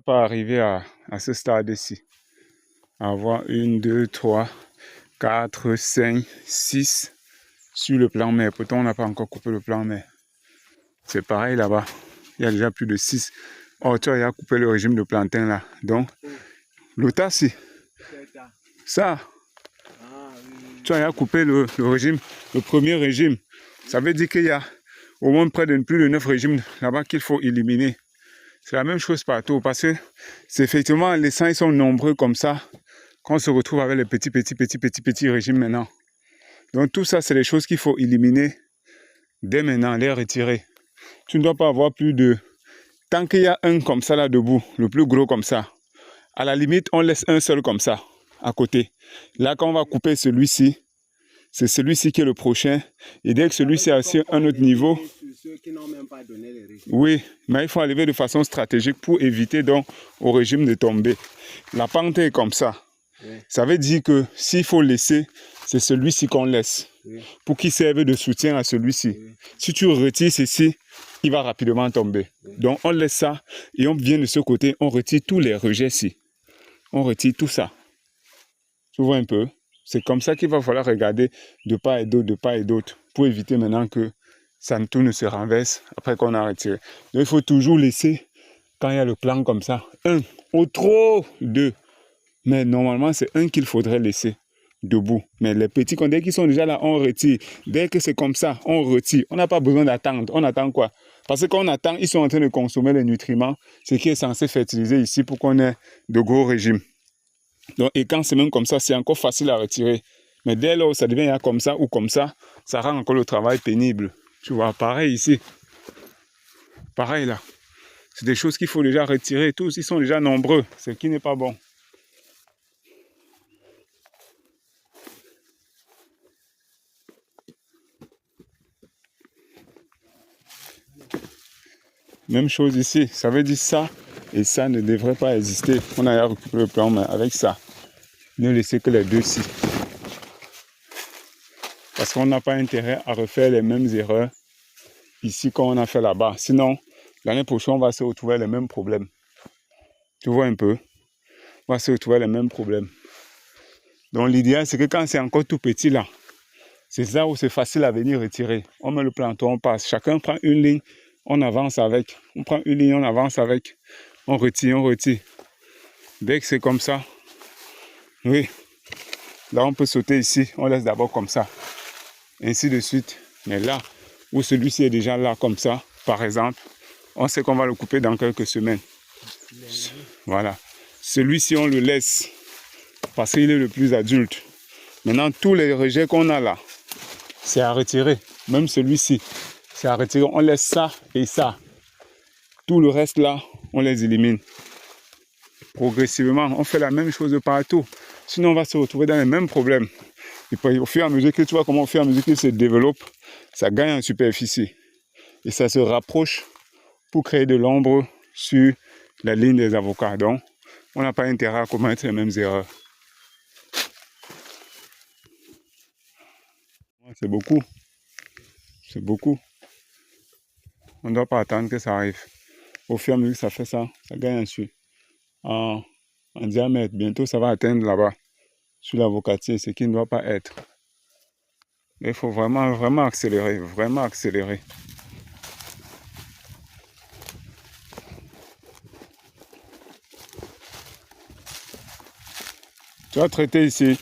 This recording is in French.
pas arrivé à ce stade-ci. Avoir 1, 2, 3, 4, 5, 6 sur le plan mer. Pourtant, on n'a pas encore coupé le plan mer. C'est pareil là-bas. Il y a déjà plus de 6. Oh, tu vois, il a coupé le régime de plantain là. Donc, l'OTA, si. Ça. Tu vois, il a coupé le régime, le premier régime. Ça veut dire qu'il y a au moins près de plus de 9 régimes là-bas qu'il faut éliminer. C'est la même chose partout parce que c'est effectivement les sangs ils sont nombreux comme ça qu'on se retrouve avec les petits régimes maintenant. Donc tout ça, c'est les choses qu'il faut éliminer dès maintenant, les retirer. Tu ne dois pas avoir plus de... Tant qu'il y a un comme ça là debout, le plus gros comme ça, à la limite, on laisse un seul comme ça, à côté. Là, quand on va couper celui-ci, c'est celui-ci qui est le prochain. Et dès que celui-ci a aussi un autre niveau... Oui, mais il faut arriver de façon stratégique pour éviter donc au régime de tomber. La pente est comme ça. Ça veut dire que s'il faut laisser, c'est celui-ci qu'on laisse. Pour qu'il serve de soutien à celui-ci. Si tu retires ceci, il va rapidement tomber. Donc on laisse ça et on vient de ce côté, on retire tous les rejets-ci. On retire tout ça. Tu vois un peu? C'est comme ça qu'il va falloir regarder de part et d'autre, pour éviter maintenant que tout ne se renverse après qu'on a retiré. Donc il faut toujours laisser, quand il y a le plan comme ça, 1, ou trop 2. Mais normalement, c'est 1 qu'il faudrait laisser debout. Mais les petits, dès qu'ils sont déjà là, on retire. Dès que c'est comme ça, on retire. On n'a pas besoin d'attendre. On attend quoi? Parce que quand on attend, ils sont en train de consommer les nutriments, ce qui est censé fertiliser ici pour qu'on ait de gros régimes. Donc, et quand c'est même comme ça, c'est encore facile à retirer. Mais dès lors, ça devient comme ça ou comme ça rend encore le travail pénible. Tu vois, pareil ici. Pareil là. C'est des choses qu'il faut déjà retirer. Tous, ils sont déjà nombreux. Ce qui n'est pas bon. Même chose ici. Ça veut dire ça et ça ne devrait pas exister. On a récupéré le plan, mais avec ça, ne laisser que les deux-ci. Parce qu'on n'a pas intérêt à refaire les mêmes erreurs ici qu'on a fait là-bas. Sinon, l'année prochaine, on va se retrouver les mêmes problèmes. Tu vois un peu? On va se retrouver les mêmes problèmes. Donc l'idéal, c'est que quand c'est encore tout petit là, c'est ça où c'est facile à venir retirer. On met le planton, on passe. Chacun prend une ligne, on avance avec. On prend une ligne, on avance avec. On retire, on retire. Dès que c'est comme ça, oui. Là, on peut sauter ici. On laisse d'abord comme ça. Ainsi de suite. Mais là, où celui-ci est déjà là comme ça, par exemple, on sait qu'on va le couper dans quelques semaines. Voilà. Celui-ci, on le laisse parce qu'il est le plus adulte. Maintenant, tous les rejets qu'on a là, c'est à retirer. Même celui-ci, c'est à retirer. On laisse ça et ça. Tout le reste là, on les élimine. Progressivement, on fait la même chose de partout. Sinon, on va se retrouver dans les mêmes problèmes. Et puis, au fur et à mesure que tu vois comment au fur et à mesure qu'il se développe, ça gagne en superficie. Et ça se rapproche pour créer de l'ombre sur la ligne des avocats. Donc, on n'a pas intérêt à commettre les mêmes erreurs. C'est beaucoup. C'est beaucoup. On ne doit pas attendre que ça arrive. Au fur et à mesure que ça fait ça, ça gagne en diamètre. Bientôt, ça va atteindre là-bas, sur l'avocatier, ce qui ne doit pas être. Mais il faut vraiment accélérer, vraiment accélérer. Tu as traité ici.